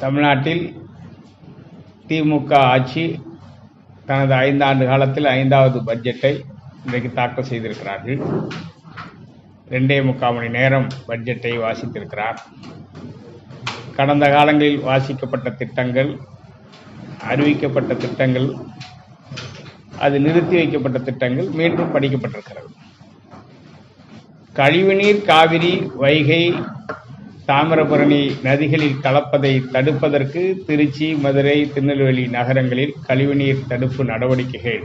தமிழ்நாட்டில் திமுக ஆட்சி தனது 5 ஆண்டு காலத்தில் 5வது பட்ஜெட்டை இன்றைக்கு தாக்கல் செய்திருக்கிறார்கள். 2.25 மணி நேரம் பட்ஜெட்டை வாசித்திருக்கிறார். கடந்த காலங்களில் வாசிக்கப்பட்ட திட்டங்கள், அறிவிக்கப்பட்ட திட்டங்கள், அது நிறுத்தி வைக்கப்பட்ட திட்டங்கள் மீண்டும் படிக்கப்பட்டிருக்கிறது. கழிவுநீர் காவிரி, வைகை, தாமிரபரணி நதிகளில் கலப்பதை தடுப்பதற்கு திருச்சி, மதுரை, திருநெல்வேலி நகரங்களில் கழிவுநீர் தடுப்பு நடவடிக்கைகள்,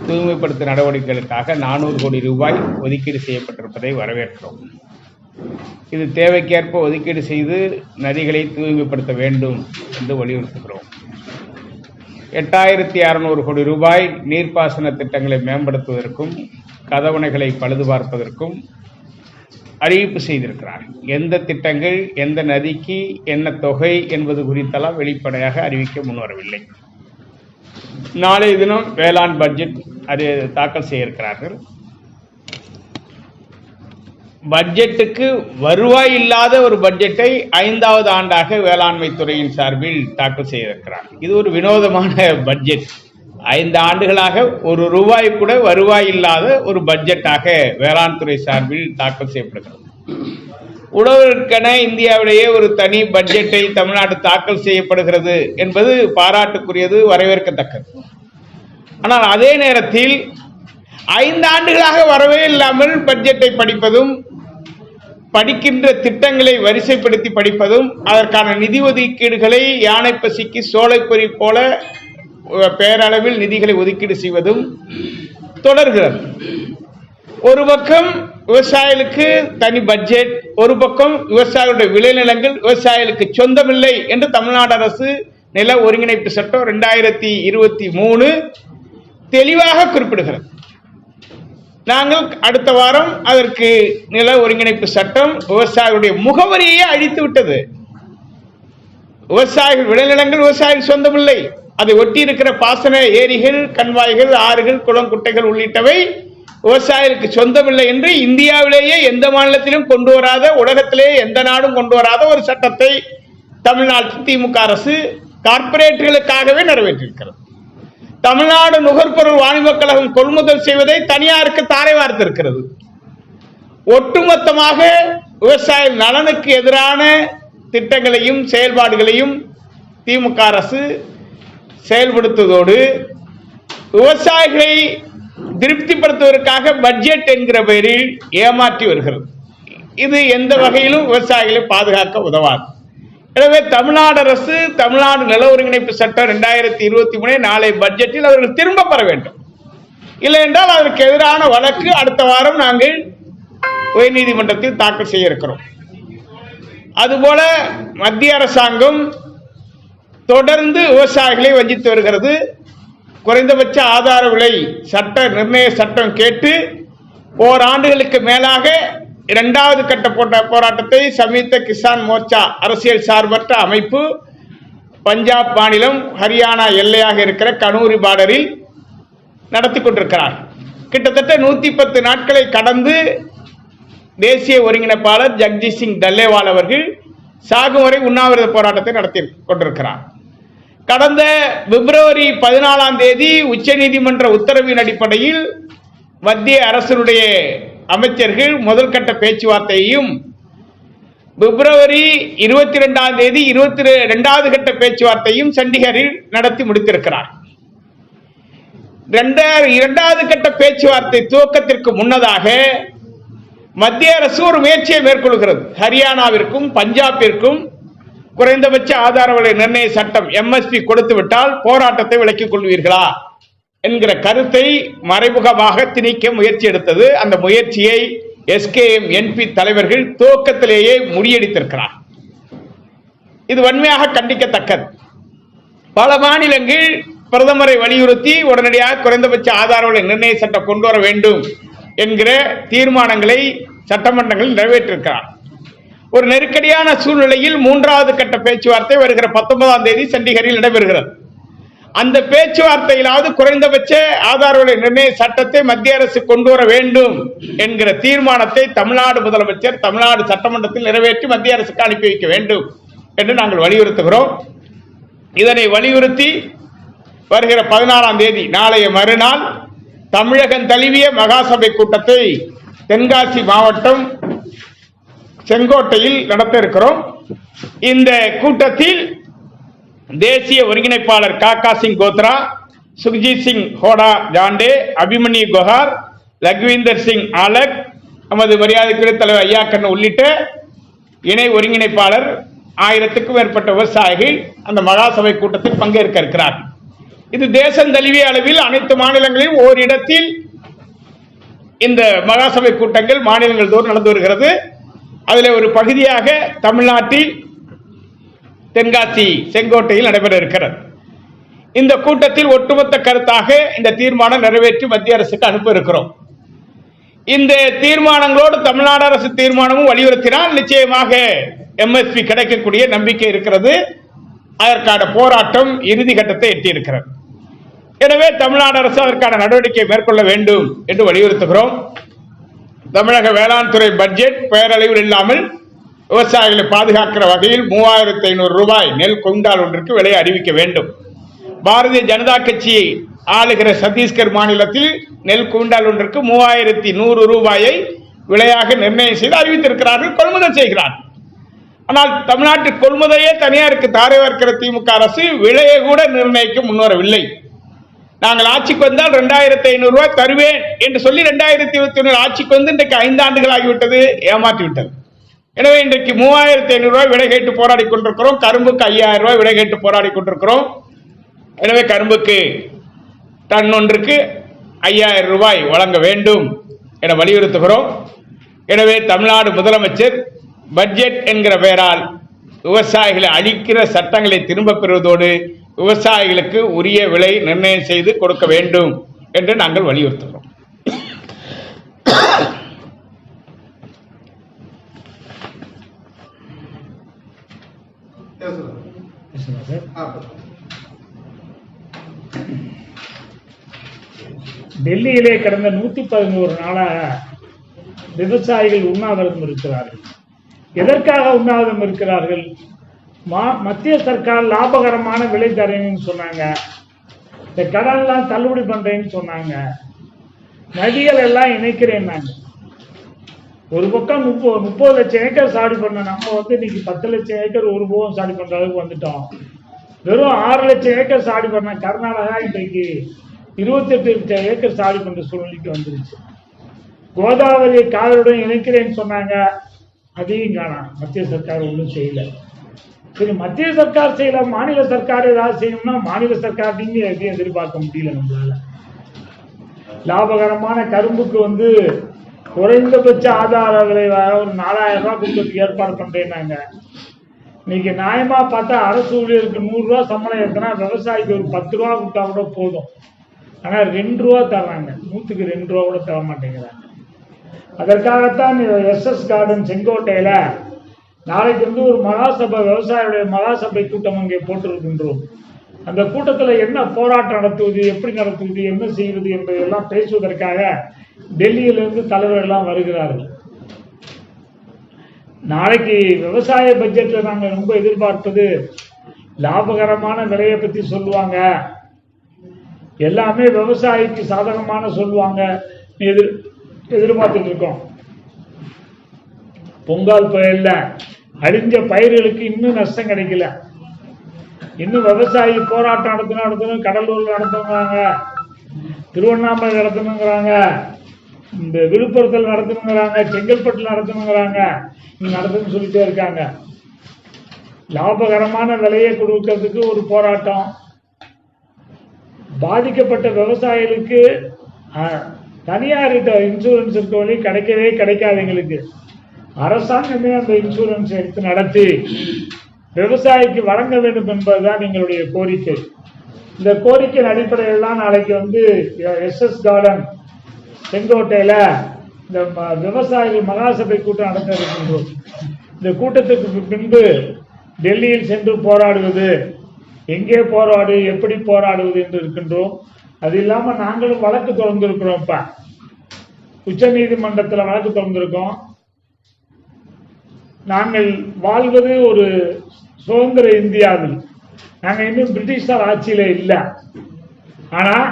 தூய்மைப்படுத்தும் நடவடிக்கைகளுக்காக 400 கோடி ரூபாய் ஒதுக்கீடு செய்யப்பட்டிருப்பதை வரவேற்கிறோம். இது தேவைக்கேற்ப ஒதுக்கீடு செய்து நதிகளை தூய்மைப்படுத்த வேண்டும் என்று வலியுறுத்துகிறோம். 8600 கோடி ரூபாய் நீர்ப்பாசன திட்டங்களை மேம்படுத்துவதற்கும் கதவணைகளை பழுது பார்ப்பதற்கும் அறிவிப்பு செய்திருக்கிறார். எந்த திட்டங்கள், எந்த நதிக்கு என்ன தொகை என்பது குறித்தெல்லாம் வெளிப்படையாக அறிவிக்க முன்வரவில்லை. நாளைய தினம் வேளாண் பட்ஜெட் அது தாக்கல் செய்ய இருக்கிறார்கள். பட்ஜெட்டுக்கு வருவாய் இல்லாத ஒரு பட்ஜெட்டை 5வது ஆண்டாக வேளாண்மை துறையின் சார்பில் தாக்கல் செய்திருக்கிறார். இது ஒரு வினோதமான பட்ஜெட். 5 ஆண்டுகளாக ஒரு ரூபாய் கூட வருவாய் இல்லாத ஒரு பட்ஜெட்டாக வேளாண் துறை சார்பில் தாக்கல் செய்யப்படுகிறது. உழவருக்கென இந்தியாவிலேயே ஒரு தனி பட்ஜெட்டை தமிழ்நாடு தாக்கல் செய்யப்படுகிறது என்பது பாராட்டுக்குரியது, வரவேற்கத்தக்கது. ஆனால் அதே நேரத்தில் 5 ஆண்டுகளாக வரவே இல்லாமல் பட்ஜெட்டை படிப்பதும், படிக்கின்ற திட்டங்களை வரிசைப்படுத்தி படிப்பதும், அதற்கான நிதி ஒதுக்கீடுகளை யானை பசிக்கு சோலைப்பொறி போல பேரளவில் நிதிகளை ஒதுக்கீடு செய்வதும் தொடர்கிறது. ஒரு பக்கம் விவசாயிகளுக்கு தனி பட்ஜெட், ஒரு பக்கம் விவசாயிகளுடைய விளைநிலங்கள் விவசாயிகளுக்கு சொந்தமில்லை என்று தமிழ்நாடு அரசு நில ஒருங்கிணைப்பு சட்டம் 2023 தெளிவாக குறிப்பிடுகிறது. நாங்கள் அடுத்த வாரம் அதற்கு நில ஒருங்கிணைப்பு சட்டம் விவசாயிகளுடைய முகவரியை அழித்து விட்டது. விவசாயிகள் விளைநிலங்கள் விவசாயிகள் சொந்தமில்லை. அதை ஒட்டி இருக்கிற பாசன ஏரிகள், கண்வாய்கள், ஆறுகள், குளம், குட்டைகள் உள்ளிட்டவை விவசாயிகளுக்கு சொந்தமில்லை என்று இந்தியாவிலேயே எந்த மாநிலத்திலும் கொண்டு வராத, உலகத்திலேயே எந்த நாடும் கொண்டு வராத ஒரு சட்டத்தை தமிழ்நாட்டில் திமுக அரசு கார்ப்பரேட்டுகளுக்காகவே நிறைவேற்றிருக்கிறது. தமிழ்நாடு நுகர்பொருள் வாணிபக் கழகம் கொள்முதல் செய்வதை தனியாருக்கு தாரை வார்த்திருக்கிறது. ஒட்டுமொத்தமாக விவசாய நலனுக்கு எதிரான திட்டங்களையும் செயல்பாடுகளையும் திமுக அரசு செயல்படுத்துவதோடு விவசாயிகளை திருப்திப்படுத்துவதற்காக பட்ஜெட் என்கிற பெயரில் ஏமாற்றி வருகிறது. இது எந்த வகையிலும் விவசாயிகளை பாதுகாக்க உதவாது. எனவே தமிழ்நாடு அரசு தமிழ்நாடு நில ஒருங்கிணைப்பு சட்டம் 2023 நாளை பட்ஜெட்டில் அவர்கள் திரும்ப பெற வேண்டும். இல்லை என்றால் அதற்கு எதிரான வழக்கு அடுத்த வாரம் நாங்கள் உயர்நீதிமன்றத்தில் தாக்கல் செய்ய இருக்கிறோம். அதுபோல மத்திய அரசாங்கம் தொடர்ந்து விவசாயிகளை வஞ்சித்து வருகிறது. குறைந்தபட்ச ஆதார விலை சட்ட நிர்ணய சட்டம் கேட்டு ஓராண்டுகளுக்கு மேலாக 2வது கட்ட போராட்டத்தை சம்யுக்த கிசான் மோர்ச்சா அரசியல் சார்பற்ற அமைப்பு பஞ்சாப் மாநிலம் ஹரியானா எல்லையாக இருக்கிற கனூரி பார்டரில் நடத்தி கொண்டிருக்கிறார். கிட்டத்தட்ட 110 நாட்களை கடந்து தேசிய ஒருங்கிணைப்பாளர் ஜக்ஜீத் சிங் டல்லேவால் அவர்கள் சாகும் வரை உண்ணாவிரத போராட்டத்தை நடத்தி கொண்டிருக்கிறார். கடந்த பிப்ரவரி 14ஆம் தேதி உச்சநீதிமன்ற உத்தரவின் அடிப்படையில் மத்திய அரசினுடைய அமைச்சர்கள் முதல் கட்ட பேச்சுவார்த்தையையும், பிப்ரவரி 22ஆம் தேதி 22வது கட்ட பேச்சுவார்த்தையும் சண்டிகரில் நடத்தி முடித்திருக்கிறார். 2வது கட்ட பேச்சுவார்த்தை துவக்கத்திற்கு முன்னதாக மத்திய அரசு ஒரு முயற்சியை மேற்கொள்கிறது. ஹரியானாவிற்கும் பஞ்சாபிற்கும் குறைந்தபட்ச ஆதார விலை நிர்ணய சட்டம் MSP கொடுத்து விட்டால் போராட்டத்தை விலக்கிக் கொள்வீர்களா என்கிற கருத்தை மறைமுகமாக திணிக்க முயற்சி எடுத்தது. அந்த முயற்சியை SKM NP தலைவர்கள் துவக்கத்திலேயே முறியடித்திருக்கிறார். இது வன்மையாக கண்டிக்கத்தக்கது. பல மாநிலங்கள் பிரதமரை வலியுறுத்தி உடனடியாக குறைந்தபட்ச ஆதார விலை நிர்ணய சட்டம் கொண்டு வர வேண்டும் என்கிற தீர்மானங்களை சட்டமன்றங்களில் நிறைவேற்றிருக்கிறார். ஒரு நெருக்கடியான சூழ்நிலையில் 3வது கட்ட பேச்சுவார்த்தை வருகிற 19ஆம் தேதி சண்டிகரில் நடைபெறுகிறது. அந்த பேச்சுவார்த்தையிலாவது குறைந்தபட்ச ஆதார விலை நிர்ணய சட்டத்தை மத்திய அரசு கொண்டு வர வேண்டும் என்கிற தீர்மானத்தை தமிழ்நாடு முதலமைச்சர் தமிழ்நாடு சட்டமன்றத்தில் நிறைவேற்றி மத்திய அரசுக்கு அனுப்பி வைக்க வேண்டும் என்று நாங்கள் வலியுறுத்துகிறோம். இதனை வலியுறுத்தி வருகிற 16ஆம் தேதி நாளைய மறுநாள் தமிழகம் தழுவிய மகாசபை கூட்டத்தை தென்காசி மாவட்டம் செங்கோட்டையில் நடத்த இருக்கிறோம். இந்த கூட்டத்தில் தேசிய ஒருங்கிணைப்பாளர் காக்கா சிங் கோத்ரா, சுக்ஜித் சிங் ஹோடா ஜாண்டே, அபிமன்யு குஹார், லக்விந்தர் சிங் ஆலக், நமது மரியாதைக்குரிய தலைவர் ஐயாக்கண்ணு உள்ளிட்ட இணை ஒருங்கிணைப்பாளர் 1000க்கும் மேற்பட்ட விவசாயிகள் அந்த மகாசபை கூட்டத்தில் பங்கேற்க இருக்கிறார். இது தேசம் தழுவிய அளவில் அனைத்து மாநிலங்களிலும் ஓரிடத்தில் இந்த மகாசபை கூட்டங்கள் மாநிலங்கள் தோறும் நடந்து வருகிறது. அதில் ஒரு பகுதியாக தமிழ்நாட்டில் தென்காசி செங்கோட்டையில் நடைபெற இருக்கிறது. இந்த கூட்டத்தில் ஒட்டுமொத்த கருத்தாக இந்த தீர்மானம் நிறைவேற்றி மத்திய அரசுக்கு அனுப்ப இருக்கிறோம். இந்த தீர்மானங்களோடு தமிழ்நாடு அரசு தீர்மானமும் வலியுறுத்தினால் நிச்சயமாக MSP கிடைக்கக்கூடிய நம்பிக்கை இருக்கிறது. அதற்கான போராட்டம் இறுதி கட்டத்தை எட்டியிருக்கிறது. எனவே தமிழ்நாடு அரசு அதற்கான நடவடிக்கை மேற்கொள்ள வேண்டும் என்று வலியுறுத்துகிறோம். தமிழக வேளாண் துறை பட்ஜெட் பெயரளவில் இல்லாமல் விவசாயிகளை பாதுகாக்கிற வகையில் 3500 ரூபாய் நெல் குவிண்டால் ஒன்றுக்கு விலையை அறிவிக்க வேண்டும். பாரதிய ஜனதா கட்சி ஆளுகிற சத்தீஸ்கர் மாநிலத்தில் நெல் குவிண்டால் ஒன்றுக்கு 3100 ரூபாயை விலையாக நிர்ணயம் செய்து அறிவித்திருக்கிறார்கள், கொள்முதல் செய்கிறார்கள். ஆனால் தமிழ்நாட்டில் கொள்முதலையே தனியாருக்கு தாரை வார்க்கிற திமுக அரசு விலையை கூட நிர்ணயிக்க முன்வரவில்லை. நாங்கள் ஆட்சிக்கு வந்தால் 2500 ரூபாய் தருவேன் என்று சொல்லி 2021 ஆட்சிக்கு வந்து இன்றைக்கு 5 ஆண்டுகள் ஆகிவிட்டது, ஏமாற்றிவிட்டது. எனவே இன்றைக்கு 3500 ரூபாய் விலை கேட்டு போராடி கொண்டிருக்கிறோம். கரும்புக்கு 5000 ரூபாய் விலை கேட்டு போராடி கொண்டிருக்கிறோம். எனவே கரும்புக்கு டன் ஒன்றுக்கு 5000 ரூபாய் வழங்க வேண்டும் என வலியுறுத்துகிறோம். எனவே தமிழ்நாடு முதலமைச்சர் பட்ஜெட் என்கிற பெயரால் விவசாயிகளை அழிக்கிற சட்டங்களை திரும்ப பெறுவதோடு விவசாயிகளுக்கு உரிய விலை நிர்ணயம் செய்து கொடுக்க வேண்டும் என்று நாங்கள் வலியுறுத்துகிறோம். டெல்லியிலே கடந்த 111 நாளாக விவசாயிகள் உண்ணாவிரதம் இருக்கிறார்கள். எதற்காக உண்ணாவிரதம் இருக்கிறார்கள்? மத்திய சர்க்கார் லாபகரமான விலை தரேன்னு சொன்னாங்க, இந்த கடன்லாம் தள்ளுபடி பண்றேன்னு சொன்னாங்க, நதிகள் எல்லாம் இணைக்கிறேன்னாங்க. ஒரு பக்கம் 30 லட்சம் ஏக்கர் சாடி பண்ண நம்ம இன்னைக்கு 10 லட்சம் ஏக்கர் ஒரு போகம் சாடி பண்ற அளவுக்கு வந்துட்டோம். வெறும் 6 லட்சம் ஏக்கர் சாடி பண்ண கர்நாடகா இன்றைக்கு 28 லட்சம் ஏக்கர் சாடி பண்ற சூழ்நிலைக்கு வந்துருச்சு. கோதாவரியை காவிரியுடன் இணைக்கிறேன்னு சொன்னாங்க, அதையும் காணாம். மத்திய சர்க்கார் ஒன்றும் செய்யல. சரி, மத்திய சர்க்கார் செய்யல, மாநில சர்க்கார் ஏதாவது செய்யணும்னா மாநில சர்க்கார் எதையும் எதிர்பார்க்க முடியல நம்மளால. லாபகரமான கரும்புக்கு குறைந்தபட்ச ஆதார விலையாக ஒரு 4000 ரூபாய் கொடுக்கறதுக்கு ஏற்பாடு பண்றேன்னாங்க. இன்னைக்கு நியாயமா பார்த்தா அரசு ஊழியருக்கு 100 ரூபாய் சம்பளம் ஏற்றினா விவசாயிக்கு ஒரு 10 ரூபா கொடுத்தா கூட போதும். ஆனா 2 ரூபா தர்றாங்க, 100க்கு 2 ரூபா கூட தர மாட்டேங்கிறாங்க. அதற்காகத்தான் SS கார்டன் செங்கோட்டையில நாளைக்கு ஒரு மகாசபை, விவசாயிகளுடைய மகாசபை கூட்டம் அங்கே போட்டிருக்கின்றோம். அந்த கூட்டத்தில் என்ன போராட்டம் நடத்துவது, எப்படி நடத்துவது, என்ன செய்வது என்பதையெல்லாம் பேசுவதற்காக டெல்லியிலிருந்து தலைவர்கள் எல்லாம் வருகிறார்கள். நாளைக்கு விவசாய பட்ஜெட்ல நாங்கள் ரொம்ப எதிர்பார்ப்பது லாபகரமான விலையை பத்தி சொல்லுவாங்க, எல்லாமே விவசாயிக்கு சாதகமான சொல்லுவாங்க, எதிர்பார்த்துட்டு இருக்கோம். பொங்கல் புயல்ல அழிஞ்ச பயிர்களுக்கு இன்னும் நஷ்டம் கிடைக்கல. இன்னும் விவசாயி போராட்டம் நடத்தணும், கடலூர்ல நடத்துங்கிறாங்க, திருவண்ணாமலை நடத்தணுங்கிறாங்க, இந்த விழுப்புரத்தில் நடத்தணுங்கிறாங்க, செங்கல்பட்டில் நடத்தணுங்கிறாங்க, நடத்துன்னு சொல்லிட்டே இருக்காங்க. லாபகரமான விலையை கொடுக்கறதுக்கு ஒரு போராட்டம், பாதிக்கப்பட்ட விவசாயிகளுக்கு தனியார்கிட்ட இன்சூரன்ஸ் இருக்க வழி கிடைக்கவே கிடைக்காது. எங்களுக்கு அரசாங்கமே அந்த இன்சூரன்ஸ் எடுத்து நடத்தி விவசாயிக்கு வழங்க வேண்டும் என்பதுதான் எங்களுடைய கோரிக்கை. இந்த கோரிக்கையின் அடிப்படையில் தான் நாளைக்கு SS கார்டன் செங்கோட்டையில இந்த விவசாயிகள் மகாசபை கூட்டம் நடத்த இருக்கின்றோம். இந்த கூட்டத்துக்கு பின்பு டெல்லியில் சென்று போராடுவது, எங்கே போராடு, எப்படி போராடுவது என்று இருக்கின்றோம். அது இல்லாம நாங்களும் வழக்கு தொடர்ந்திருக்கிறோம். இப்ப உச்ச நீதிமன்றத்தில் வழக்கு தொடர்ந்திருக்கோம். நாங்கள் வாழ்வது ஒரு சுதந்திர இந்தியாவில் நாங்கள் இன்னும் பிரிட்டிஷார் ஆட்சியில் இல்லை. ஆனால்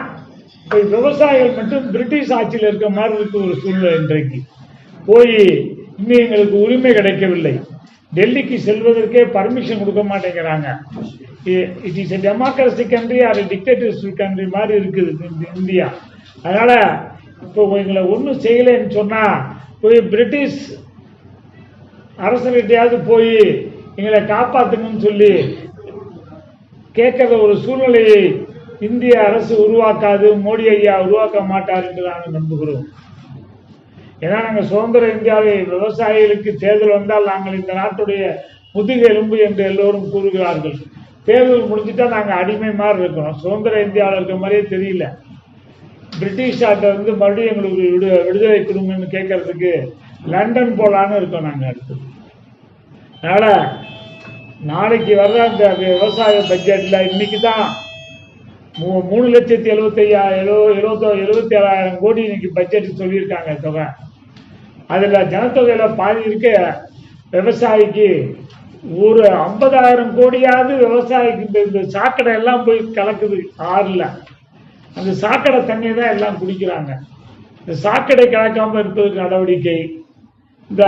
இப்போ விவசாயிகள் மட்டும் பிரிட்டிஷ் ஆட்சியில் இருக்க மாதிரி இருக்கு ஒரு சூழ்நிலை. இன்றைக்கு போய் இன்னும் எங்களுக்கு உரிமை கிடைக்கவில்லை. டெல்லிக்கு செல்வதற்கே பர்மிஷன் கொடுக்க மாட்டேங்கிறாங்க. It is a democracy country or dictatorship country மாதிரி இருக்குது இந்தியா. அதனால இப்போ எங்களை ஒன்றும் செய்யலைன்னு சொன்னா போய் பிரிட்டிஷ் அரசர்கிட்டையாவது போய் எங்களை காப்பாற்றுங்கன்னு சொல்லி கேட்கிற ஒரு சூழ்நிலையை இந்திய அரசு உருவாக்காது, மோடி ஐயா உருவாக்க மாட்டார் என்று நாங்கள் நம்புகிறோம். ஏன்னா நாங்கள் சுதந்திர இந்தியாவை விவசாயிகளுக்கு தேர்தல் வந்தால் நாங்கள் இந்த நாட்டுடைய முதுகு எலும்பு என்று எல்லோரும் கூறுகிறார்கள். தேர்தல் முடிஞ்சுட்டா நாங்கள் அடிமை மாதிரி இருக்கிறோம். சுதந்திர இந்தியாவில் இருக்கிற மாதிரியே தெரியல. பிரிட்டிஷ் ஆட்டை மறுபடியும் எங்களுக்கு விடுதலை கொடுங்கன்னு கேட்கறதுக்கு லண்டன் போலான்னு இருக்கோம் நாங்கள் அடுத்து. அதனால நாளைக்கு வர்ற அந்த விவசாய பட்ஜெட்ல இன்னைக்கு தான் 3,75,000 கோடி இன்னைக்கு பட்ஜெட் சொல்லியிருக்காங்க தொகை. அதுல ஜனத்தொகையில பாதி இருக்க விவசாயிக்கு ஒரு 50,000 கோடியாவது விவசாயிக்கு இந்த சாக்கடை எல்லாம் போய் கலக்குது ஆறுல. அந்த சாக்கடை தண்ணியை தான் எல்லாம் குடிக்கிறாங்க. இந்த சாக்கடை கலக்காம இருப்பதற்கு நடவடிக்கை, இந்த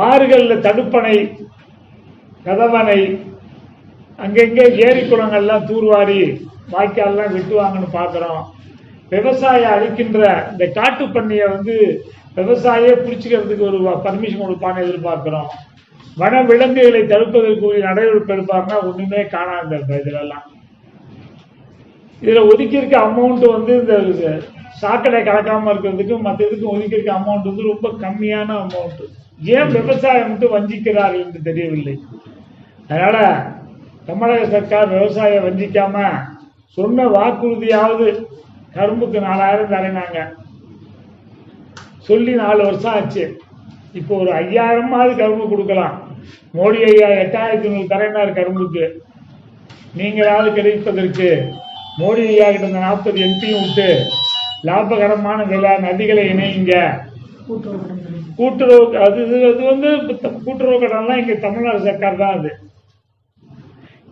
ஆறுகளில் தடுப்பணை, கதவணை, அங்கங்கே ஏரி குளங்கள்லாம் தூர்வாரி வாய்க்கால்லாம் வெட்டுவாங்கன்னு பார்க்குறோம். விவசாயம் அழிக்கின்ற இந்த காட்டு பண்ணியை விவசாயியே பிடிச்சிக்கிறதுக்கு ஒரு பர்மிஷன் கொடுப்பான்னு எதிர்பார்க்கிறோம். வன விலங்குகளை தடுப்பதற்கு ஒரு நடவடிக்கை எடுப்பாருன்னா ஒண்ணுமே காணாது. இதுலலாம் இதுல ஒதுக்கியிருக்க அமௌண்ட் இந்த சாக்கடை கலக்காம இருக்கிறதுக்கும் மற்ற இதுக்கும் ஒதுக்கியிருக்க அமௌண்ட் ரொம்ப கம்மியான அமௌண்ட். ஏன் விவசாயம் வஞ்சிக்கிறார்கள் என்று தெரியவில்லை. அதனால தமிழக சர்க்கார் விவசாயம் வஞ்சிக்காம சொன்ன வாக்குறுதியாவது கரும்புக்கு 4,000 தரேனாங்க சொல்லி 4 வருஷம் ஆச்சு. இப்போ ஒரு 5,000 கரும்பு கொடுக்கலாம். மோடி ஐயா 8,500 தரேனார் கரும்புக்கு. நீங்களாவது கிடைப்பதற்கு மோடி ஐயா கிட்ட 40 எம்பியும் விட்டு லாபகரமான விலை நதிகளை இணையுங்க. கூட்டுறவு அது கூட்டுறவு கடன்லாம் இங்க தமிழ்நாடு சர்க்கார் தான். அது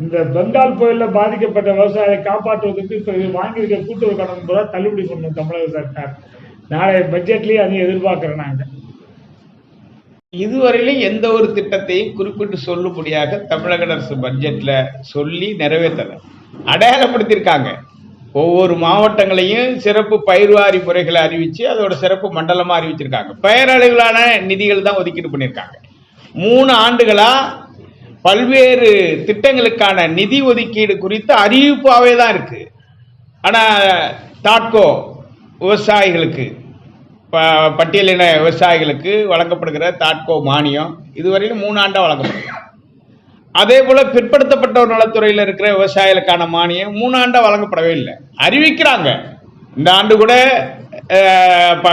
இந்த பெங்கால் புயல்ல பாதிக்கப்பட்ட விவசாயிகளை காப்பாற்றுவதற்கு இப்ப வாங்கியிருக்க கூட்டுறவு கடன் கூட தள்ளுபடி பண்ணணும் தமிழக சர்க்கார். நாளைய பட்ஜெட்லயே அதையும் எதிர்பார்க்கிறோம் நாங்க. இதுவரையிலும் எந்த ஒரு திட்டத்தையும் குறிப்பிட்டு சொல்லும்படியாக தமிழக அரசு பட்ஜெட்ல சொல்லி நிறைவேற்றல. அடையாளப்படுத்தியிருக்காங்க. ஒவ்வொரு மாவட்டங்களையும் சிறப்பு பயிர்வாரி முறைகளை அறிவிச்சு அதோட சிறப்பு மண்டலமா அறிவிச்சிருக்காங்க. பெயரளவிலான நிதிகள் தான் ஒதுக்கீடு பண்ணியிருக்காங்க. 3 ஆண்டுகளா பல்வேறு திட்டங்களுக்கான நிதி ஒதுக்கீடு குறித்த அறிவிப்பாவே தான் இருக்கு. ஆனா தாட்கோ விவசாயிகளுக்கு, பட்டியலின விவசாயிகளுக்கு வழங்கப்படுகிற தாட்கோ மானியம் இதுவரையிலும் 3 ஆண்டா வழங்கப்படுது. அதே போல பிற்படுத்தப்பட்டோர் நலத்துறையில் இருக்கிற விவசாயிகளுக்கான மானியம் 3 ஆண்டா வழங்கப்படவே இல்லை. அறிவிக்கிறாங்க. இந்த ஆண்டு கூட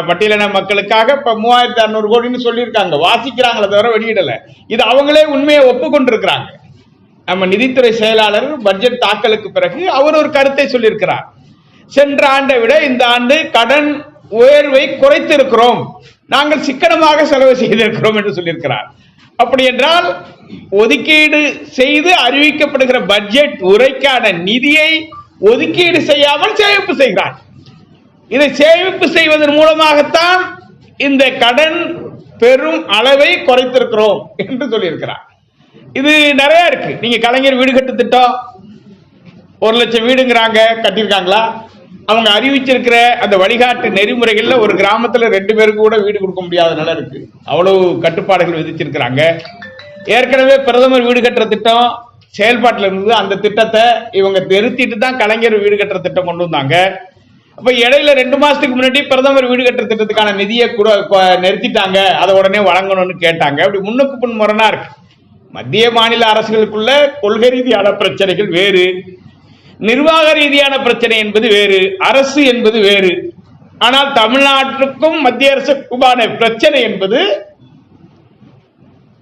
பட்டியலின மக்களுக்காக 3,600 கோடின்னு சொல்லியிருக்காங்க. வாசிக்கிறாங்களே தவிர வெளியிடல. இது அவங்களே உண்மையை ஒப்புக்கொண்டிருக்கிறாங்க. நம்ம நிதித்துறை செயலாளர் பட்ஜெட் தாக்கலுக்கு பிறகு அவர் ஒரு கருத்தை சொல்லியிருக்கிறார். சென்ற ஆண்டை விட இந்த ஆண்டு கடன் உயர்வை குறைத்திருக்கிறோம், நாங்கள் சிக்கனமாக செலவு செய்திருக்கிறோம் என்று சொல்லியிருக்கிறார். அப்படி என்றால் ஒதுக்கீடு செய்து அறிவிக்கப்படுகிற பட்ஜெட் உரைக்கான நிதியை ஒதுக்கீடு செய்யாமல் சேமிப்பு செய்கிறார். இதை சேமிப்பு செய்வதன் மூலமாகத்தான் இந்த கடன் பெரும் அளவை குறைத்திருக்கிறோம் என்று சொல்லியிருக்கிறார். இது நிறைய இருக்கு. நீங்க கலைஞர் வீடு கட்டு திட்டம் 1,00,000 வீடுங்கிறாங்க, கட்டியிருக்காங்களா? அவங்க அறிவிச்சிருக்கிற அந்த வழிகாட்டு நெறிமுறைகள்ல ஒரு கிராமத்துல 2 பேருக்கு கூட வீடு கொடுக்க முடியாத நிலை இருக்கு. அவ்வளவு கட்டுப்பாடுகள் விதிச்சிருக்கிறாங்க. ஏற்கனவே பிரதமர் வீடு கட்டுற திட்டம் செயல்பாட்டில் இருந்து அந்த திட்டத்தை இவங்க நிறுத்திட்டு தான் கலைஞர் வீடு கட்டுற திட்டம் கொண்டு வந்தாங்க. அப்ப இடையில 2 மாசத்துக்கு முன்னாடி பிரதமர் வீடு கட்டுற திட்டத்துக்கான நிதியை கூட நிறுத்திட்டாங்க. அதை உடனே வழங்கணும்னு கேட்டாங்க. அப்படி முன்னுக்கு பின் முரணா இருக்கு. மத்திய மாநில அரசுகளுக்குள்ள கொள்கை ரீதியான பிரச்சனைகள் வேறு, நிர்வாக ரீதியான பிரச்சனை என்பது வேறு, அரசு என்பது வேறு. ஆனால் தமிழ்நாட்டிற்கும் மத்திய அரசுக்குமான பிரச்சனை என்பது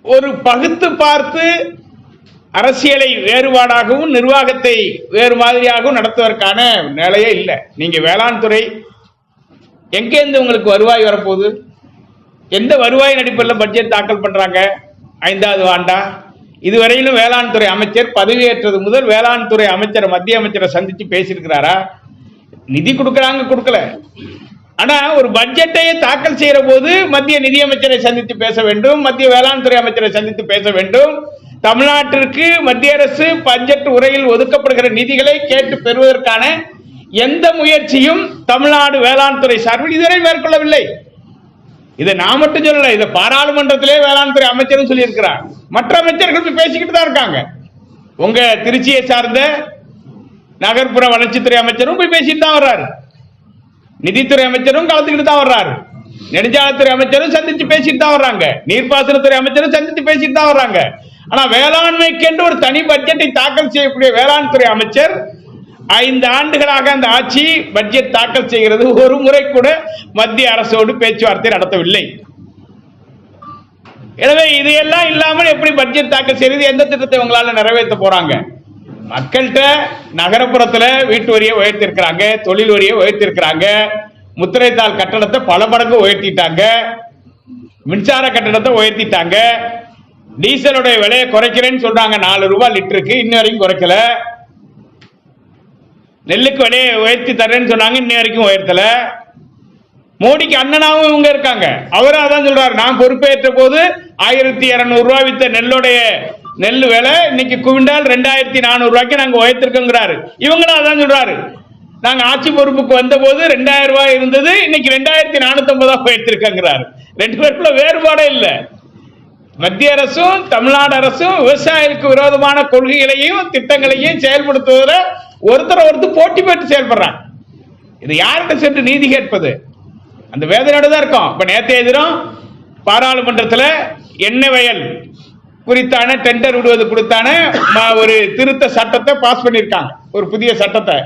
ஒரு பகுத்து பார்த்து அரசியலை வேறுபாடாகவும் நிர்வாகத்தை வேறு மாதிரியாகவும் நடத்துவதற்கான நிலையே இல்லை. நீங்க வேளாண் துறை எங்கேருந்து உங்களுக்கு வருவாய் வரப்போகுது? எந்த வருவாயின் அடிப்படையில் பட்ஜெட் தாக்கல் பண்றாங்க? 5வது ஆண்டா இதுவரையிலும் வேளாண் துறை அமைச்சர் பதவியேற்றது முதல் வேளாண் துறை அமைச்சர் மத்திய அமைச்சரை சந்திச்சு பேசியிருக்கிறாரா? நிதி கொடுக்கறாங்க, கொடுக்கல. ஆனா ஒரு பட்ஜெட்டையே தாக்கல் செய்யற போது மத்திய நிதியமைச்சரை சந்தித்து பேச வேண்டும், மத்திய வேளாண் துறை அமைச்சரை சந்தித்து பேச வேண்டும். தமிழ்நாட்டிற்கு மத்திய அரசு பட்ஜெட் உரையில் ஒதுக்கப்படுகிற நிதிகளை கேட்டு பெறுவதற்கான எந்த முயற்சியும் தமிழ்நாடு வேளாண் துறை சார்பில் இதுவரை மேற்கொள்ளவில்லை. இதை நான் மட்டும் சொல்லல, இதை பாராளுமன்றத்திலே வேளாண் துறை அமைச்சரும் சொல்லியிருக்கிறார். மற்ற அமைச்சர்கள் பேசிக்கிட்டு தான் இருக்காங்க. உங்க திருச்சியை சார்ந்த நகர்ப்புற வளர்ச்சித்துறை அமைச்சரும் போய் பேசிட்டு தான் வர்றாரு, நிதித்துறை அமைச்சரும் கலந்துக்கிட்டு தான் வர்றாரு, நெடுஞ்சாலைத்துறை அமைச்சரும் சந்திச்சு பேசிட்டு தான் வர்றாங்க, நீர்ப்பாசனத்துறை அமைச்சரும் சந்திச்சு பேசிட்டு தான் வர்றாங்க. ஆனா வேளாண்மைக்கென்று ஒரு தனி பட்ஜெட்டை தாக்கல் செய்யக்கூடிய வேளாண் துறை அமைச்சர் 5 ஆண்டுகளாக அந்த ஆட்சி பட்ஜெட் தாக்கல் செய்கிறது, ஒரு முறை கூட மத்திய அரசோடு பேச்சுவார்த்தை நடத்தவில்லை. எனவே இதையெல்லாம் இல்லாமல் எப்படி பட்ஜெட் தாக்கல் செய்வது? எந்த திட்டத்தை உங்களால நிறைவேற்ற போறாங்க? மக்கள்கிட்ட நகரப்புறத்துல வீட்டு வரியை உயர்த்திருக்கிறாங்க, தொழில் வரியை உயர்த்திருக்கிறாங்க, முத்திரைத்தாள் கட்டணத்தை பல மடங்கு உயர்த்திட்டாங்க, மின்சார கட்டணத்தை உயர்த்திட்டாங்க, டீசலுடைய விலையை குறைக்கிறேன்னு சொல்றாங்க, 4 ரூபாய் லிட்டருக்கு, இன்ன வரைக்கும் குறைக்கல. நெல்லுக்கு விலையை உயர்த்தி தரேன்னு சொன்னாங்க, இன்ன வரைக்கும் உயர்த்தல. மோடிக்கு அண்ணனாவும் இவங்க இருக்காங்க, அவரும் அதான் சொல்றாரு, நான் பொறுப்பேற்ற போது 1200 ரூபாய் வித்த நெல் விலை இன்னைக்கு குவிண்டால் 2400 ரூபாய்க்கு நாங்க உயர்த்திருக்கோங்கிறாரு. இவங்களும் அதான் சொல்றாரு, நாங்க ஆட்சி பொறுப்புக்கு வந்த போது 2000 ரூபாய் இருந்தது, இன்னைக்கு 2450 உயர்த்திருக்கிறாரு. 2 பேருக்குள்ள வேறுபாடே இல்லை. மத்திய அரசும் தமிழ்நாடு அரசும் விவசாயிகளுக்கு விரோதமான கொள்கைகளையும் திட்டங்களையும் செயல்படுத்துவதில் ஒருத்தர் போட்டி போட்டு செயல்படுறாங்க. இது யார்கிட்ட சென்று நீதி கேட்பது? அந்த வேதனையோடு தான் இருக்கும். இப்ப நேற்றைய தினம் பாராளுமன்றத்தில் எண்ணெய் வயல் குறித்தான டெண்டர் விடுவது குறித்தான ஒரு திருத்த சட்டத்தை பாஸ் பண்ணியிருக்காங்க, ஒரு புதிய சட்டத்தை.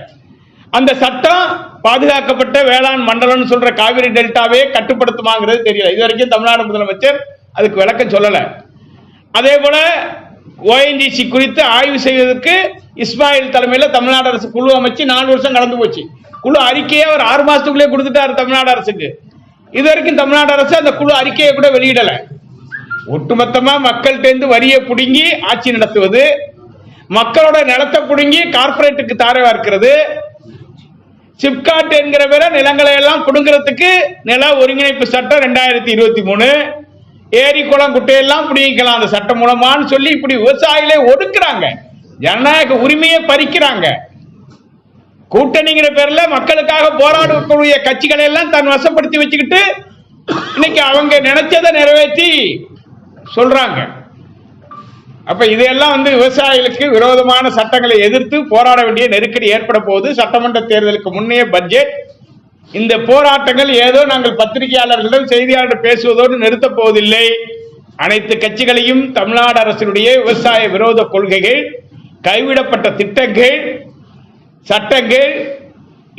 அந்த சட்டம் பாதுகாக்கப்பட்ட வேளாண் மண்டலம் சொல்ற காவிரி டெல்டாவே கட்டுப்படுத்துமாங்கிறது தெரியல. இது வரைக்கும் தமிழ்நாடு முதலமைச்சர் அதுக்கு விளக்கம் சொல்லல. அதே போல ONGC குறித்து ஆய்வு செய்வதற்கு இஸ்மாயில் தலைமையில் தமிழ்நாடு அரசு குழு அமைச்சு 4 வருஷம் கடந்து போச்சு. குழு அறிக்கையை ஒரு 6 மாசத்துக்குள்ளே கொடுத்துட்டாரு தமிழ்நாடு அரசுக்கு. இது வரைக்கும் தமிழ்நாடு அரசு அந்த குழு அறிக்கையை கூட வெளியிடல. ஒட்டுமொத்தமா மக்கள்கிட்ட வரியை புடுங்கி ஆட்சி நடத்துவது, மக்களோட நிலத்தை புடுங்கி கார்பரேட்டுக்கு தாரை வார்க்கிறது, சிப்காட் என்கிற பேர நிலங்களை எல்லாம் புடுங்கிறதுக்கு நில ஒருங்கிணைப்பு சட்டம் 2023, ஏரி குளம் குட்டையெல்லாம் புடிங்கிக்கலாம் அந்த சட்டம் மூலமான்னு சொல்லி இப்படி விவசாயிகளை ஒடுக்குறாங்க, ஜனநாயக உரிமையை பறிக்கிறாங்க. கூட்டணிங்கிற பேர்ல மக்களுக்காக போராடக்கூடிய கட்சிகளை எல்லாம் தன் வசப்படுத்தி வச்சுக்கிட்டு இன்னைக்கு அவங்க நினைச்சதை நிறைவேற்றி சொல்றாங்க. அப்ப இதையெல்லாம் விவசாயிகளுக்கு விரோதமான சட்டங்களை எதிர்த்து போராட வேண்டிய நெருக்கடி ஏற்பட போகுது. சட்டமன்ற தேர்தலுக்கு முன்னைய பட்ஜெட். இந்த போராட்டங்கள் ஏதோ நாங்கள் பத்திரிகையாளர்களிடம் செய்தியாளர் பேசுவதோடு நிறுத்த போவதில்லை. அனைத்து கட்சிகளையும் தமிழ்நாடு அரசினுடைய விவசாய விரோத கொள்கைகள், கைவிடப்பட்ட திட்டங்கள், சட்டங்கள்,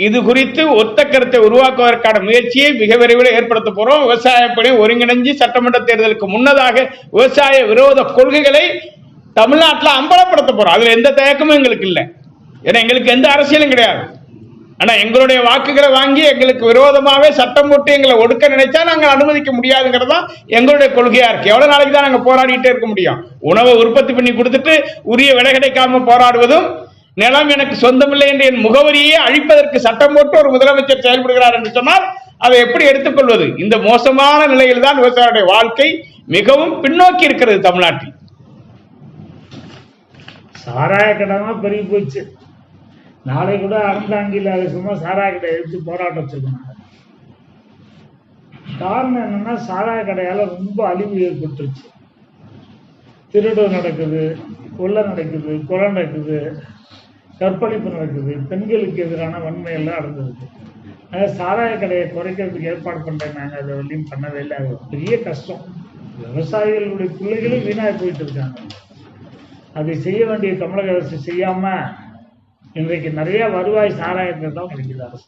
இது குறித்து ஒத்த கருத்தை உருவாக்குவதற்கான முயற்சியை மிக விரைவில் ஏற்படுத்த போறோம். விவசாய பணி ஒருங்கிணைஞ்சு சட்டமன்ற தேர்தலுக்கு முன்னதாக விவசாய விரோத கொள்கைகளை தமிழ்நாட்டில் அம்பலப்படுத்த போறோம். அதுல எந்த தயக்கமும் எங்களுக்கு இல்லை. ஏன்னா எங்களுக்கு எந்த அரசியலும் கிடையாது. ஆனா எங்களுடைய வாக்குகளை வாங்கி எங்களுக்கு விரோதமாவே சட்டம் போட்டு எங்களை ஒடுக்க நினைச்சா நாங்கள் அனுமதிக்க முடியாதுங்கிறதா எங்களுடைய கொள்கையா இருக்கு. எவ்வளவு நாளைக்கு தான் நாங்க போராடிட்டே இருக்க முடியும்? உணவை உற்பத்தி பண்ணி கொடுத்துட்டு உரிய விலை கிடைக்காம போராடுவதும், நிலம் எனக்கு சொந்தமில்லை என்று என் முகவரியை அழிப்பதற்கு சட்டம் போட்டு ஒரு முதலமைச்சர் செயல்படுகிறார் என்று சொன்னால் அதை எப்படி எடுத்துக்கொள்வது? இந்த மோசமான நிலையில் தான் விவசாயிகளுடைய வாழ்க்கை மிகவும் பின்னோக்கி இருக்கிறது தமிழ்நாட்டில். சாராய கடை பெருகி போச்சு. நாளை கூட அறந்தாங்கியில் அதை சும்மா சாராய கடை எடுத்து போராட்டம் வச்சிருக்காங்க. காரணம் என்னன்னா சாராய கடையால ரொம்ப அழிவு ஏற்பட்டுருச்சு. திருடு நடக்குது, கொள்ளை நடக்குது, கொலை நடக்குது, கற்பழிப்பு நடக்குது, பெண்களுக்கு எதிரான வன்மை எல்லாம் நடந்திருக்கு. அதாவது சாராய கடையை குறைக்கிறதுக்கு ஏற்பாடு பண்றேன். நாங்கள் அதை வழியும் பண்ணவே இல்லை. அது பெரிய கஷ்டம். விவசாயிகளுடைய பிள்ளைகளும் வீணாக போயிட்டு இருக்காங்க. அதை செய்ய வேண்டிய தமிழக அரசு செய்யாம இன்றைக்கு நிறைய வருவாய் சாராயத்தை தான் கிடைக்குது அரசு.